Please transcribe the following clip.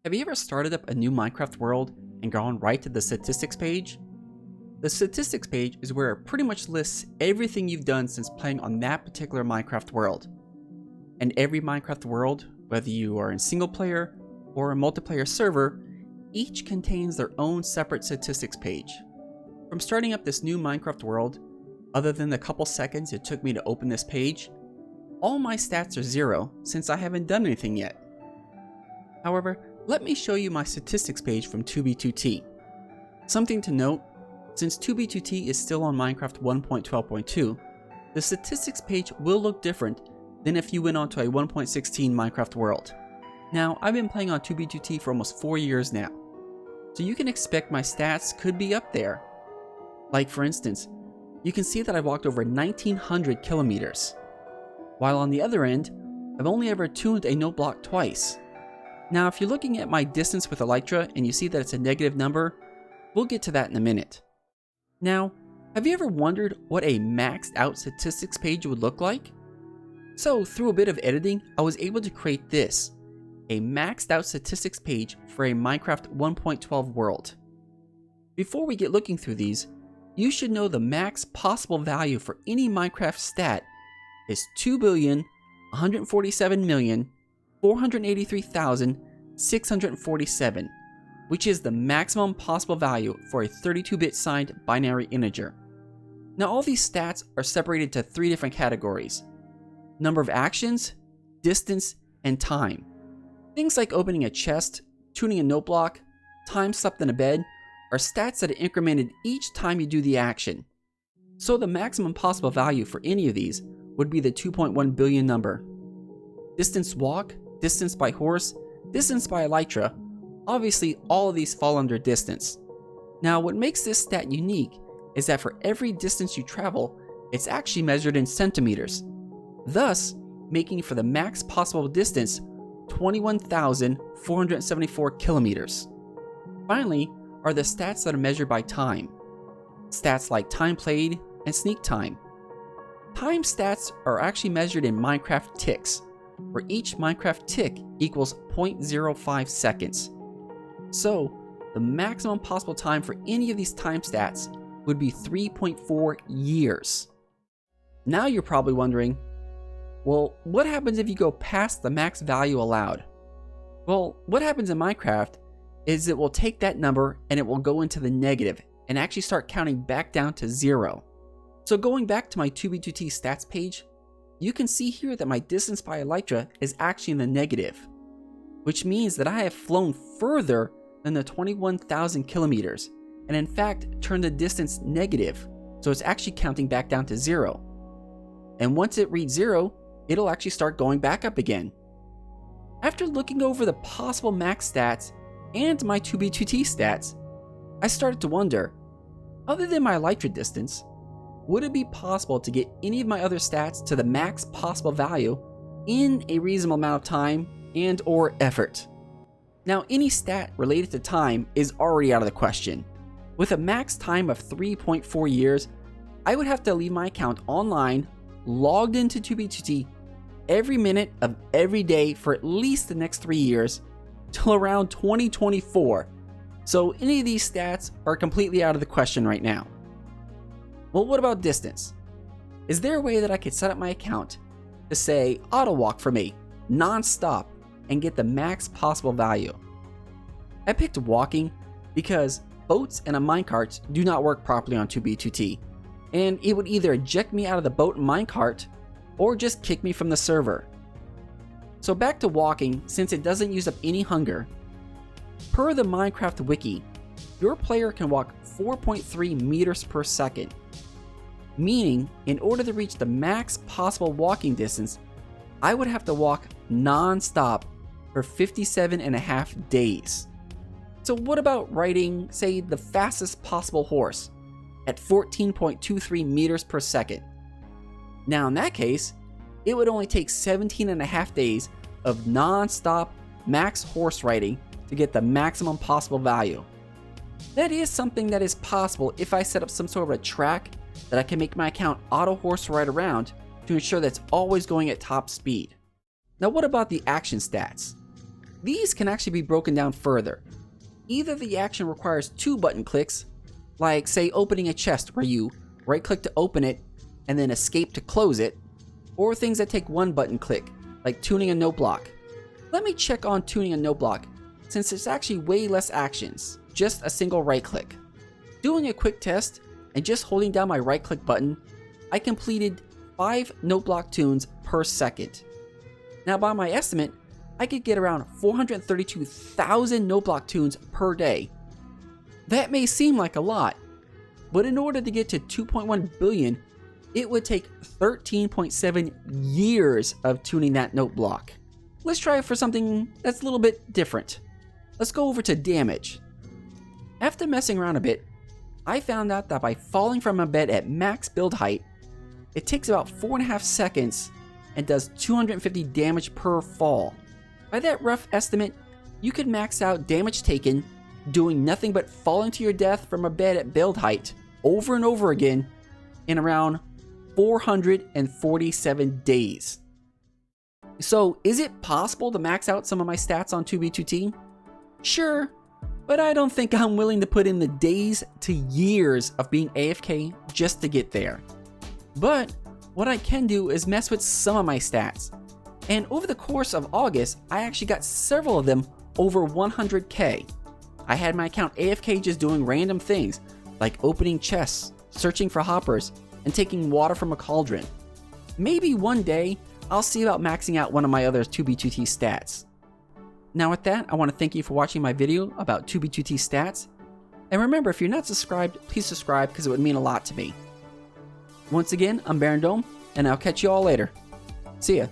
Have you ever started up a new Minecraft world and gone right to the statistics page? The statistics page is where it pretty much lists everything you've done since playing on that particular Minecraft world. And every Minecraft world, whether you are in single player or a multiplayer server, each contains their own separate statistics page. From starting up this new Minecraft world, other than the couple seconds it took me to open this page, all my stats are 0 since I haven't done anything yet. However, let me show you my statistics page from 2b2t. Something to note, since 2b2t is still on Minecraft 1.12.2, the statistics page will look different than if you went onto a 1.16 Minecraft world. Now, I've been playing on 2b2t for almost 4 years now, so you can expect my stats could be up there. Like for instance, you can see that I walked over 1900 kilometers, while on the other end, I've only ever tuned a note block twice. Now, if you're looking at my distance with Elytra and you see that it's a negative number, we'll get to that in a minute. Now, have you ever wondered what a maxed out statistics page would look like? So, through a bit of editing, I was able to create this, a maxed out statistics page for a Minecraft 1.12 world. Before we get looking through these, you should know the max possible value for any Minecraft stat is 2,147,483,647, which is the maximum possible value for a 32-bit signed binary integer. Now, all these stats are separated to 3 different categories: number of actions, distance, and time. Things like opening a chest, tuning a note block, time slept in a bed are stats that are incremented each time you do the action. So the maximum possible value for any of these would be the 2.1 billion number. Distance walk, distance by horse, distance by Elytra, obviously all of these fall under distance. Now, what makes this stat unique is that for every distance you travel, it's actually measured in centimeters, thus making for the max possible distance 21,474 kilometers. Finally are the stats that are measured by time. Stats like time played and sneak time. Time stats are actually measured in Minecraft ticks, where each Minecraft tick equals 0.05 seconds. So, the maximum possible time for any of these time stats would be 3.4 years. Now you're probably wondering, well, what happens if you go past the max value allowed? Well, what happens in Minecraft is it will take that number and it will go into the negative and actually start counting back down to 0. So going back to my 2b2t stats page, you can see here that my distance by Elytra is actually in the negative, which means that I have flown further than the 21,000 kilometers, and in fact turned the distance negative, so it's actually counting back down to 0. And once it reads 0, it'll actually start going back up again. After looking over the possible max stats and my 2b2t stats, I started to wonder, other than my Elytra distance, would it be possible to get any of my other stats to the max possible value in a reasonable amount of time and or effort? Now, any stat related to time is already out of the question. With a max time of 3.4 years, I would have to leave my account online, logged into 2b2t, every minute of every day for at least the next 3 years, till around 2024. So any of these stats are completely out of the question right now. Well, what about distance? Is there a way that I could set up my account to say auto walk for me, non-stop, and get the max possible value? I picked walking because boats and a minecart do not work properly on 2b2t, and it would either eject me out of the boat and minecart or just kick me from the server. So back to walking, since it doesn't use up any hunger. Per the Minecraft wiki, your player can walk 4.3 meters per second, meaning in order to reach the max possible walking distance, I would have to walk non-stop for 57.5 days. So what about riding, say, the fastest possible horse at 14.23 meters per second? Now in that case, it would only take 17.5 days of non-stop max horse riding to get the maximum possible value. That is something that is possible if I set up some sort of a track that I can make my account auto horse ride around to ensure that it's always going at top speed. Now what about the action stats? These can actually be broken down further. Either the action requires 2 button clicks, like say opening a chest where you right click to open it and then escape to close it, or things that take 1 button click, like tuning a note block. Let me check on tuning a note block, since it's actually way less actions, just a single right click. Doing a quick test and just holding down my right click button, I completed 5 note block tunes per second. Now by my estimate, I could get around 432,000 note block tunes per day. That may seem like a lot, but in order to get to 2.1 billion, it would take 13.7 years of tuning that note block. Let's try it for something that's a little bit different. Let's go over to damage. After messing around a bit, I found out that by falling from a bed at max build height, it takes about 4.5 seconds and does 250 damage per fall. By that rough estimate, you could max out damage taken doing nothing but falling to your death from a bed at build height over and over again in around 447 days. So is it possible to max out some of my stats on 2B2T? Sure, but I don't think I'm willing to put in the days to years of being AFK just to get there. But what I can do is mess with some of my stats. And over the course of August, I actually got several of them over 100k. I had my account AFK just doing random things, like opening chests, searching for hoppers, and taking water from a cauldron. Maybe one day, I'll see about maxing out one of my other 2B2T stats. Now with that, I want to thank you for watching my video about 2B2T stats. And remember, if you're not subscribed, please subscribe because it would mean a lot to me. Once again, I'm Baron Dome, and I'll catch you all later. See ya.